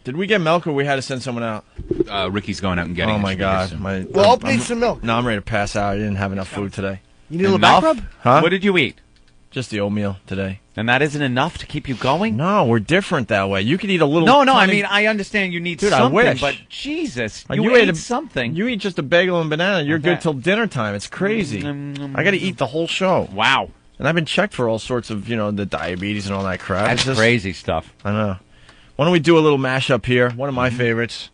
Did we get milk or we had to send someone out? Ricky's going out and getting it. Oh, my God. Well, Opie needs some milk. No, I'm ready to pass out. I didn't have enough food today. You need a little back rub? Huh? What did you eat? Just the oatmeal today. And that isn't enough to keep you going? No, we're different that way. You could eat a little... No, tiny... I mean, I understand you need something, I wish. but Jesus, Like, you ate something. You eat just a bagel and banana, you're good till dinner time. It's crazy. I got to eat the whole show. Wow. And I've been checked for all sorts of, the diabetes and all that crap. That's crazy stuff. I know. Why don't we do a little mashup here? One of my favorites.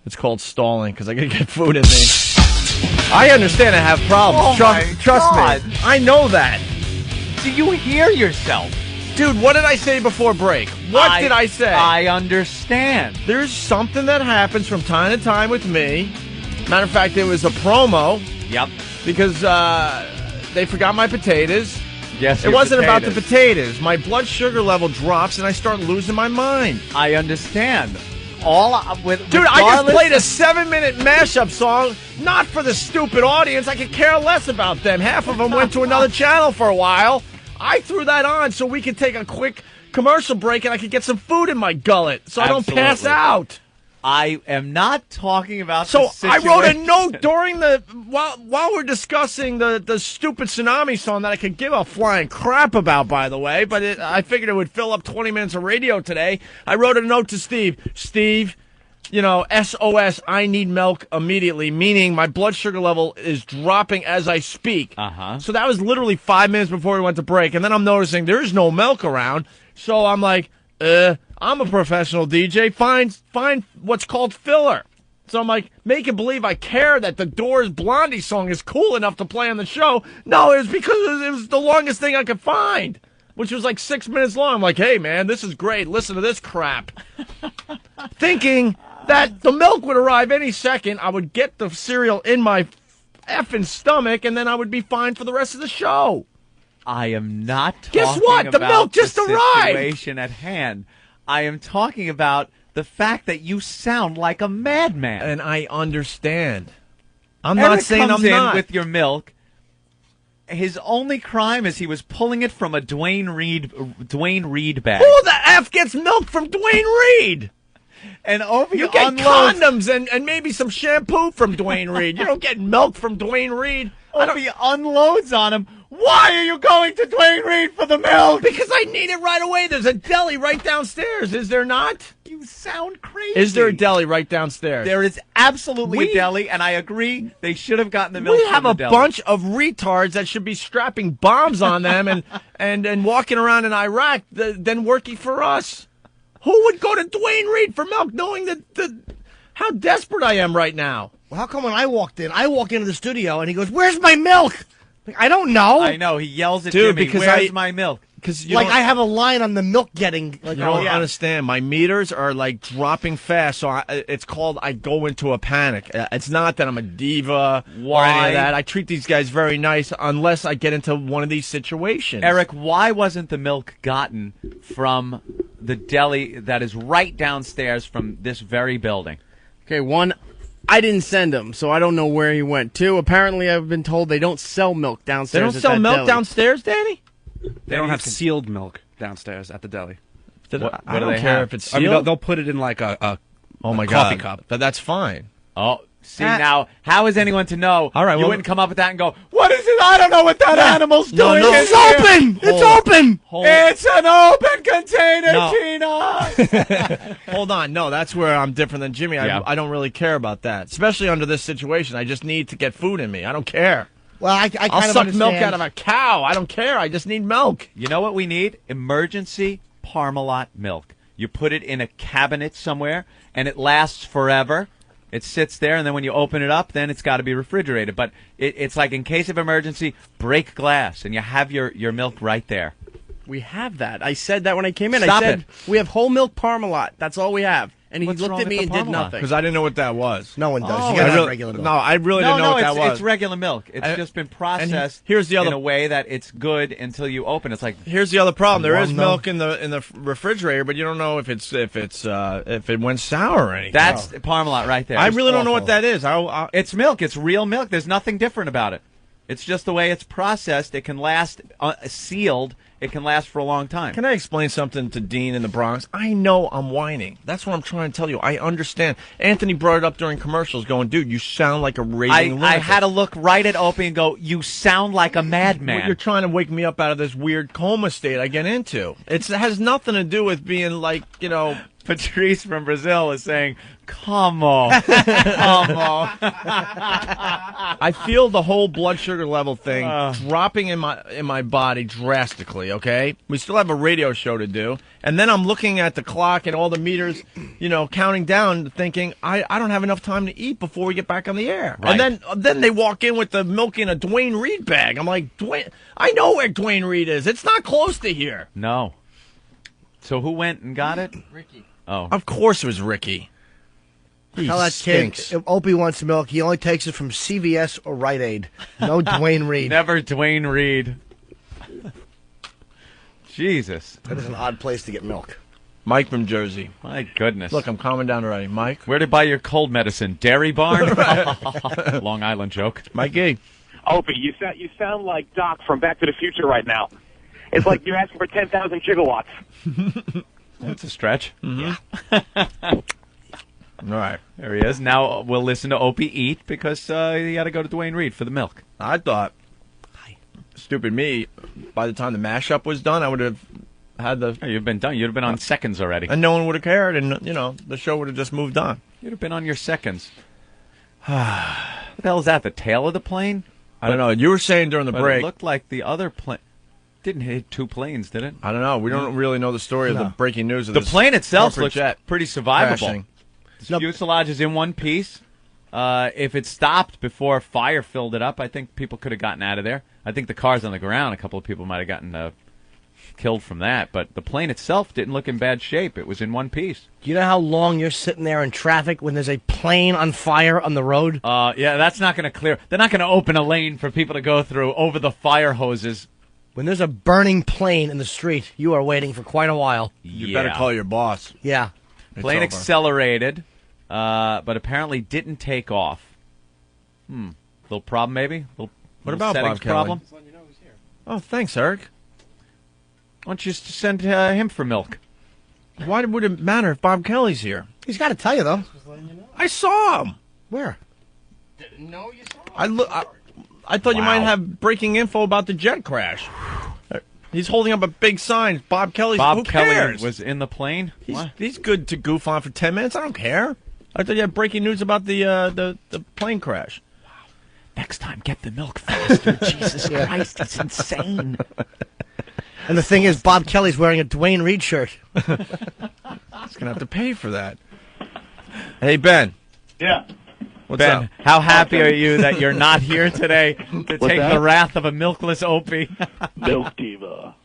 It's called stalling, because I got to get food in me. I understand I have problems. Trust me. I know that. Do you hear yourself? Dude, what did I say before break? What did I say? I understand. There's something that happens from time to time with me. Matter of fact, it was a promo. Yep. Because they forgot my potatoes. Yes, it wasn't about the potatoes. My blood sugar level drops and I start losing my mind. I understand. Dude, I just played a 7-minute mashup song, not for the stupid audience. I could care less about them. Half of them went to another channel for a while. I threw that on so we could take a quick commercial break and I could get some food in my gullet so I don't pass out. I am not talking about So the I wrote a note during while we're discussing the stupid tsunami song that I could give a flying crap about, by the way, but I figured it would fill up 20 minutes of radio today. I wrote a note to Steve. Steve, SOS, I need milk immediately, meaning my blood sugar level is dropping as I speak. So that was literally 5 minutes before we went to break, and then I'm noticing there's no milk around, so I'm like, I'm a professional DJ. Find what's called filler. So I'm like, making believe I care that the Doors Blondie song is cool enough to play on the show. No, it was because it was the longest thing I could find, which was like 6 minutes long. I'm like, hey, man, this is great. Listen to this crap. Thinking that the milk would arrive any second. I would get the cereal in my effing stomach, and then I would be fine for the rest of the show. I am not talking Guess what? The about milk just the arrived. Situation at hand. I am talking about the fact that you sound like a madman. And I understand. I'm Eric not saying comes I'm in not. with your milk. His only crime is he was pulling it from a Dwayne Reed bag. Who the F gets milk from Dwayne Reed? And Opie You get unloads. condoms and maybe some shampoo from Dwayne Reed. You don't get milk from Dwayne Reed. Opie unloads on him. Why are you going to Dwayne Reed for the milk? Because I need it right away. There's a deli right downstairs. Is there not? You sound crazy. Is there a deli right downstairs? There is absolutely a deli, and I agree they should have gotten the milk. We have from a the deli. bunch of retards that should be strapping bombs on them and walking around in Iraq than working for us. Who would go to Dwayne Reed for milk knowing how desperate I am right now? Well, how come when I walk into the studio and he goes, "Where's my milk?" Like, I don't know. I know. He yells at Dude, Jimmy, because where's my milk? Like I have a line on the milk getting. Like, you don't understand. My meters are like dropping fast, so it's called I go into a panic. It's not that I'm a diva or any of that. I treat these guys very nice unless I get into one of these situations. Eric, why wasn't the milk gotten from the deli that is right downstairs from this very building? Okay, one, I didn't send him, so I don't know where he went. Two, apparently I've been told they don't sell milk downstairs. They don't sell milk downstairs, Danny? They don't have sealed milk downstairs at the deli. I don't care if it's sealed. I mean, they'll put it in like a coffee cup. But that's fine. Oh, see now, how is anyone to know? All right, you wouldn't come up with that and go, "What is it? I don't know what that animal's doing." No, it's open. It's open. It's an open container, Tina. Hold on. No, that's where I'm different than Jimmy. Yeah. I don't really care about that, especially under this situation. I just need to get food in me. I don't care. Well, I kind I'll of suck understand. milk out of a cow. I don't care. I just need milk. You know what we need? Emergency Parmalat milk. You put it in a cabinet somewhere, and it lasts forever. It sits there, and then when you open it up, then it's got to be refrigerated. But it's like in case of emergency, break glass, and you have your milk right there. We have that. I said that when I came in. Stop I said it. we have whole milk Parmalat. That's all we have. And he What's looked wrong at me with and the did Parmalat? nothing. Because I didn't know what that was. No one does. Oh, You gotta I have really- regular milk. No, I really didn't know what that was. It's regular milk. It's just been processed here's the other- in a way that it's good until you open. It's like Here's the other problem. There is Warm milk in the refrigerator, but you don't know if it went sour or anything. that's Parmalat right there. I It's really don't know awful. what that is. It's milk. It's real milk. There's nothing different about it. It's just the way it's processed. It can last sealed. It can last for a long time. Can I explain something to Dean in the Bronx? I know I'm whining. That's what I'm trying to tell you. I understand. Anthony brought it up during commercials going, dude, you sound like a raving lunatic. I had to look right at Opie and go, you sound like a madman. Well, you're trying to wake me up out of this weird coma state I get into. It has nothing to do with being like, Patrice from Brazil is saying, come on. Come on. I feel the whole blood sugar level thing dropping in my body drastically, okay? We still have a radio show to do. And then I'm looking at the clock and all the meters, counting down, thinking, I don't have enough time to eat before we get back on the air. Right. And then they walk in with the milk in a Dwayne Reed bag. I'm like, I know where Dwayne Reed is. It's not close to here. No. So who went and got it? Ricky. Oh. Of course it was Ricky. He Tell that kid, stinks. if Opie wants milk, he only takes it from CVS or Rite Aid. No Dwayne Reed. Never Dwayne Reed. Jesus. That is an odd place to get milk. Mike from Jersey. My goodness. Look, I'm calming down already. Mike? Where to buy your cold medicine? Dairy Barn? Long Island joke. Mikey. Opie, you sound like Doc from Back to the Future right now. It's like you're asking for 10,000 gigawatts. That's a stretch. Mm-hmm. All right. There he is. Now we'll listen to Opie eat because you got to go to Dwayne Reed for the milk. I thought, stupid me, by the time the mashup was done, I would have had the... Oh, you've been done. You'd have been on seconds already. And no one would have cared, and, the show would have just moved on. You'd have been on your seconds. What the hell is that? The tail of the plane? I don't know. You were saying during the But break... it looked like the other plane... Didn't hit two planes, did it? I don't know. We don't really know the story of the breaking news of The this plane itself corporate looks jet pretty survivable. crashing. The fuselage is in one piece. If it stopped before fire filled it up, I think people could have gotten out of there. I think the cars on the ground, a couple of people might have gotten killed from that. But the plane itself didn't look in bad shape. It was in one piece. Do you know how long you're sitting there in traffic when there's a plane on fire on the road? Yeah, that's not going to clear. They're not going to open a lane for people to go through over the fire hoses. When there's a burning plane in the street, you are waiting for quite a while. You better call your boss. Yeah. Plane It's over. accelerated, but apparently didn't take off. Little problem, maybe? Little about settings Bob Kelly? problem? Oh, thanks, Eric. Why don't you just send him for milk? Why would it matter if Bob Kelly's here? He's got to tell you, though. I saw him. Where? No, you saw. I thought you Wow. might have breaking info about the jet crash. He's holding up a big sign. Bob Kelly's. Bob Who Kelly cares? was in the plane? What? He's good to goof on for 10 minutes. I don't care. I thought you had breaking news about the plane crash. Next time, get the milk faster. Jesus Christ, it's insane. And the thing is, Bob Kelly's wearing a Dwayne Reed shirt. He's gonna have to pay for that. Hey Ben. Yeah. What's Ben, up? how happy are you that you're not here today to take that? the wrath of a milkless Opie? Milk Diva.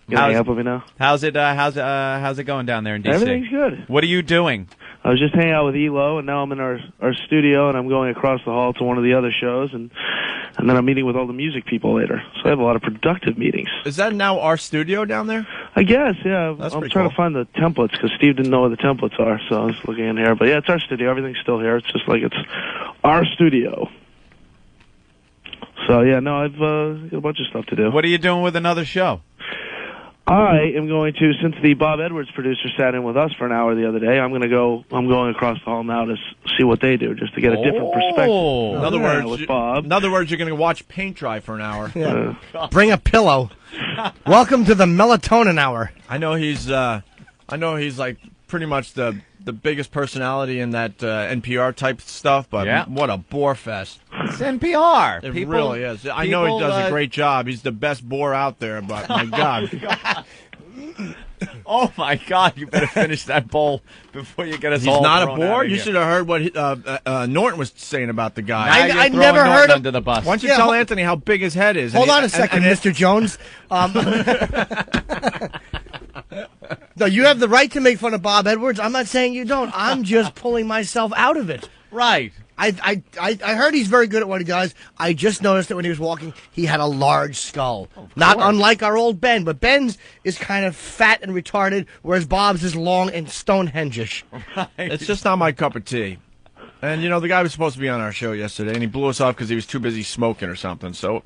You How's- hang up with me now? How's it going down there in DC? Everything's good. What are you doing? I was just hanging out with Elo, and now I'm in our studio, and I'm going across the hall to one of the other shows, and then I'm meeting with all the music people later. So I have a lot of productive meetings. Is that now our studio down there? I guess, yeah. That's I'm pretty trying cool. to find the templates because Steve didn't know where the templates are, so I was looking in here. But yeah, it's our studio. Everything's still here. It's just like it's our studio. So yeah, no, I've got a bunch of stuff to do. What are you doing with another show? I am going to, since the Bob Edwards producer sat in with us for an hour the other day, I'm going across the hall now to see what they do, just to get a different perspective. In other Yeah, words, with Bob. In other words, you're gonna watch paint dry for an hour. Bring a pillow. Welcome to the melatonin hour. I know he's like pretty much the biggest personality in that NPR type stuff, but Yeah. what a bore fest. It's NPR. It really is. I know he does a great job. He's the best bore out there, but my God. Oh my God! You better finish that bowl before you get us He's all not a thrown bore? out of You here. should have heard what Norton was saying about the guy. Now I you're throwing never Norton heard of- under the bus. Why don't you Yeah, tell hold- Anthony how big his head is? Hold And on a second, Mr. Jones. No, you have the right to make fun of Bob Edwards. I'm not saying you don't. I'm just pulling myself out of it. Right. I heard he's very good at what he does. I just noticed that when he was walking, he had a large skull. Not unlike our old Ben, but Ben's is kind of fat and retarded, whereas Bob's is long and Stonehenge-ish. It's just not my cup of tea. And, the guy was supposed to be on our show yesterday, and he blew us off because he was too busy smoking or something. So,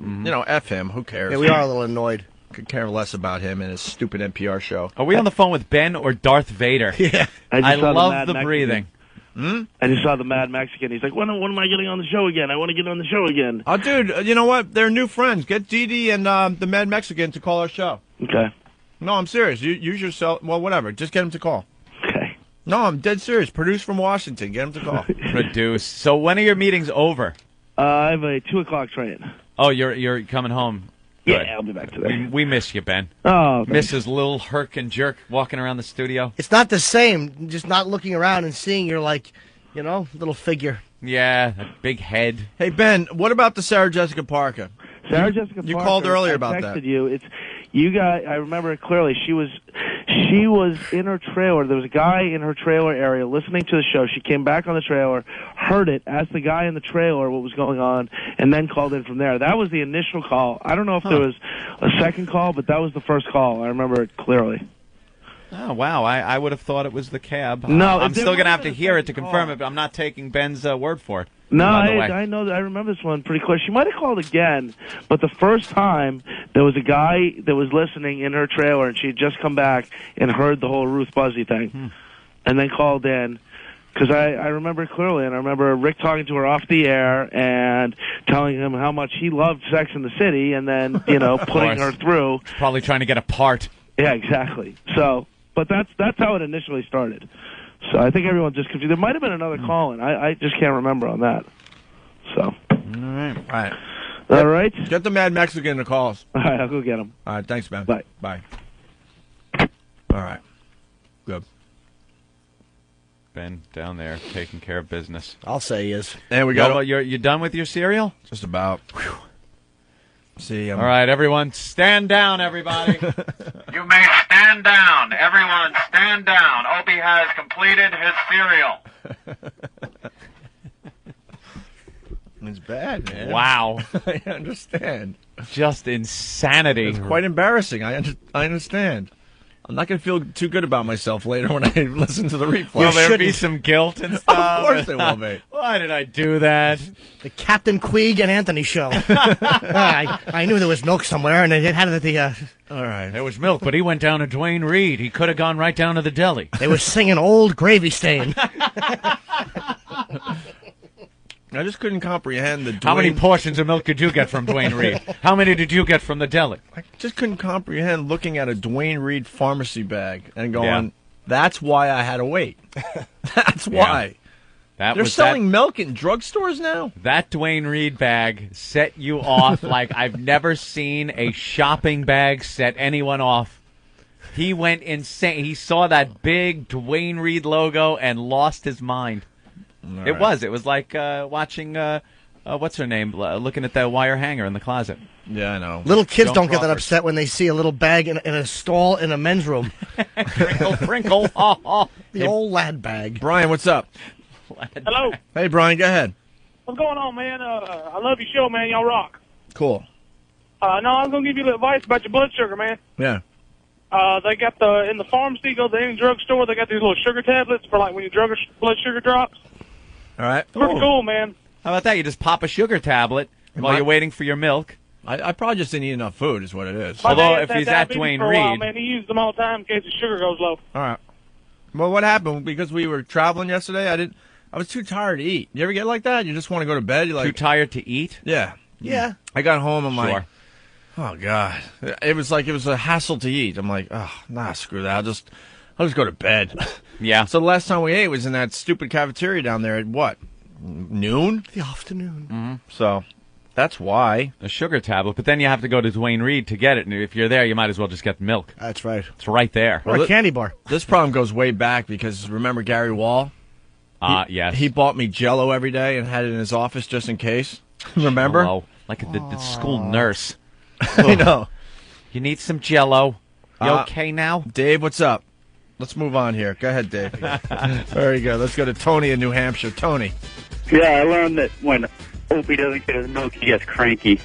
F him. Who cares? Yeah, we are a little annoyed. Could care less about him and his stupid NPR show. Are we on the phone with Ben or Darth Vader? Yeah. I love the breathing. I just saw the Mad Mexican. He's like, when am I getting on the show again? I want to get on the show again. Oh, dude, you know what? They're new friends. Get Dee and the Mad Mexican to call our show. Okay. No, I'm serious. Use your cell. Well, whatever. Just get him to call. Okay. No, I'm dead serious. Produce from Washington. Get him to call. Produce. So when are your meetings over? I have a 2:00 train. Oh, you're coming home. Good. Yeah, I'll be back today. We miss you, Ben. Oh, Miss his little herk and jerk walking around the studio. It's not the same. Just not looking around and seeing your, little figure. Yeah, that big head. Hey, Ben, what about the Sarah Jessica Parker? Sarah Jessica Parker. You called earlier about I that. texted you. It's you guys. I remember it clearly. She was in her trailer. There was a guy in her trailer area listening to the show. She came back on the trailer, heard it, asked the guy in the trailer what was going on, and then called in from there. That was the initial call. I don't know if there was a second call, but that was the first call. I remember it clearly. Oh, wow. I would have thought it was the cab. No, I'm still going to have to hear it to second confirm call. it, but I'm not taking Ben's word for it. No, by the way. I know that. I remember this one pretty clear. She might have called again, but the first time there was a guy that was listening in her trailer, and she had just come back and heard the whole Ruth Buzzy thing, and then called in. Because I remember it clearly, and I remember Rick talking to her off the air and telling him how much he loved Sex in the City, and then putting her through. Probably trying to get a part. Yeah, exactly. So, but that's how it initially started. So I think everyone's just confused. There might have been another call in. I just can't remember on that. So. All right. All right. Get the Mad Mexican to call us. All right, I'll go get him. All right, thanks, man. Bye. Bye. All right. Good. Ben down there taking care of business. I'll say he is. And we got You done with your cereal? just about. Whew. See, All right, everyone, stand down, everybody. You may stand down. Everyone stand down. Opie has completed his cereal. It's bad, man. Wow. I understand. Just insanity. It's quite embarrassing. I understand. I'm not going to feel too good about myself later when I listen to the replay. Will there be some guilt and stuff? Of course there will be. Why did I do that? The Captain Queeg and Anthony show. I knew there was milk somewhere, and they had it at the. All right. There was milk, but he went down to Dwayne Reed. He could have gone right down to the deli. They were singing Old Gravy Stain. I just couldn't comprehend the How many portions of milk did you get from Dwayne Reed? How many did you get from the deli? I just couldn't comprehend looking at a Dwayne Reed pharmacy bag and going, Yeah. that's why I had to wait. That's why. That They're was selling milk in drugstores now? that Dwayne Reed bag set you off like I've never seen a shopping bag set anyone off. He went insane. He saw that big Dwayne Reed logo and lost his mind. It was like watching, what's her name, looking at that wire hanger in the closet. Yeah, I know. Little kids Joan don't get that Crawford. upset when they see a little bag in a stall in a men's room. Crinkle, crinkle, ha, ha. The old lad bag. Brian, what's up? Hello. Hey, Brian, go ahead. What's going on, man? I love your show, man. Y'all rock. Cool. No, I was going to give you the advice about your blood sugar, man. Yeah. They got in the pharmacy, go to any drugstore, they got these little sugar tablets for like when your blood sugar drops. All right. Pretty cool, man. How about that? You just pop a sugar tablet while you're waiting for your milk. I probably just didn't eat enough food is what it is. My Although dad if had he's at diabetes Dwayne for a while, Reed- man, he uses them all the time in case his sugar goes low. All right. Well, what happened? Because we were traveling yesterday, I was too tired to eat. You ever get like that? You just want to go to bed? You're like, Too tired to eat? yeah. Yeah. I got home, I'm like, Sure. oh, God. It was a hassle to eat. I'm like, oh, nah, screw that. I'll just go to bed. Yeah. So the last time we ate was in that stupid cafeteria down there at what? Noon? The afternoon. So that's why. A sugar tablet, but then you have to go to Dwayne Reed to get it. And if you're there, you might as well just get milk. That's right. It's right there. Or a candy bar. This problem goes way back because remember Gary Wall? Yes. He bought me Jell-O every day and had it in his office just in case. Remember? Hello. Like the school nurse. I know. You need some Jell-O. You Uh, okay now? Dave, what's up? Let's move on here. Go ahead, Dave. Very good. Let's go to Tony in New Hampshire. Tony. Yeah, I learned that when Opie doesn't get his milk, he gets cranky.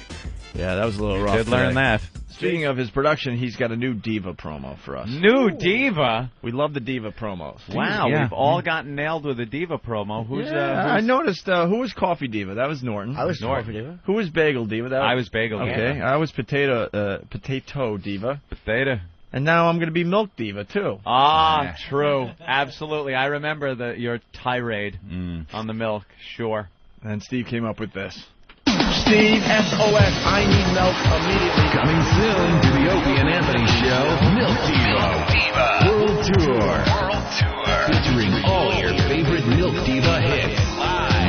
Yeah, that was a little rough. Did learn today. that. Speaking of his production, he's got a new Diva promo for us. New Diva? We love the Diva promos. Wow, we've all gotten nailed with a Diva promo. I noticed, who was Coffee Diva? That was Norton. I was Coffee Diva. Who was Bagel Diva? I was Bagel Diva. Okay, I was Potato Diva. Potato. And now I'm going to be Milk Diva, too. Ah, true. Absolutely. I remember your tirade on the milk. Sure. And Steve came up with this. Steve, SOS, I need milk immediately. Coming soon to the Opie and Anthony Show, Milk Diva World Tour. Featuring all your favorite Milk Diva hits.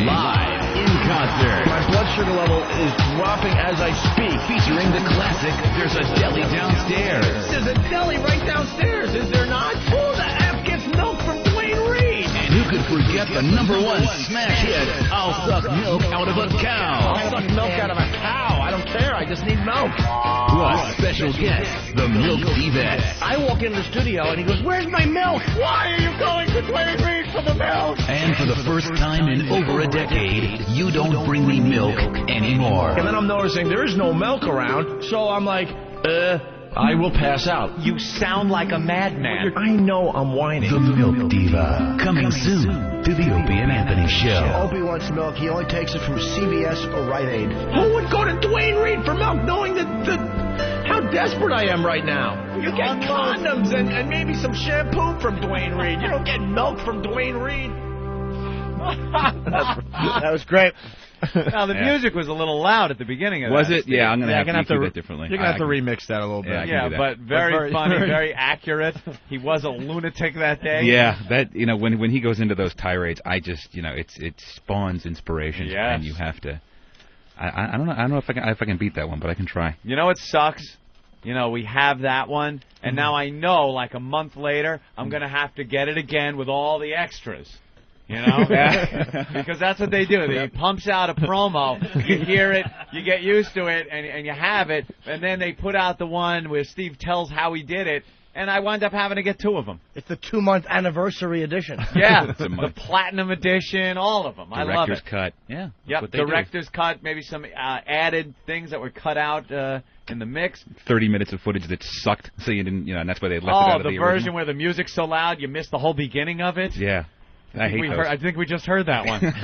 Live in concert. My blood sugar level is dropping as I speak. Featuring the classic, There's a Deli Downstairs. There's a deli right downstairs, is there not? Who the F gets milk from Dwayne Reed? And who could forget the #1 smash hit, I'll Suck Milk Out of a Cow. I'll suck milk out of a cow. I don't care. I just need milk. Plus, special guest, the Milk Divettes. I walk into the studio and he goes, "Where's my milk?" Why are you going to Dwayne Reed for the milk? And for the first time in over a decade, You Don't Bring Me Milk Anymore. And then I'm noticing there is no milk around, so I'm like, I will pass out. You sound like a madman. I know I'm whining. The Milk Diva. Coming soon to the Opie and Anthony Show. Opie wants milk. He only takes it from CVS or Rite Aid. Who would go to Dwayne Reed for milk knowing how desperate I am right now? You get condoms and maybe some shampoo from Dwayne Reed. You don't get milk from Dwayne Reed. That was great. Now, the music was a little loud at the beginning of that. Was it? Steve. Yeah, I'm going to have to have keep to it differently. You're going to have to remix that a little bit. Yeah, I can Yeah, do that. but very funny, very accurate. He was a lunatic that day. Yeah, that when he goes into those tirades, I just it spawns inspiration, Yes. and you have to. I don't know if I can beat that one, but I can try. You know what sucks? We have that one, and now I know, like a month later, I'm going to have to get it again with all the extras. Because that's what they do. He pumps out a promo, you hear it, you get used to it, and you have it, and then they put out the one where Steve tells how he did it, and I wind up having to get 2 of them. It's the 2-month anniversary edition. Yeah, the Platinum Edition, all of them. I love it. Director's cut. Yeah. Yep, Director's cut, maybe some added things that were cut out in the mix. 30 minutes of footage that sucked, so you didn't, and that's why they left it out of the version original. where the music's so loud you miss the whole beginning of it. Yeah. I hate those. I think we just heard that one.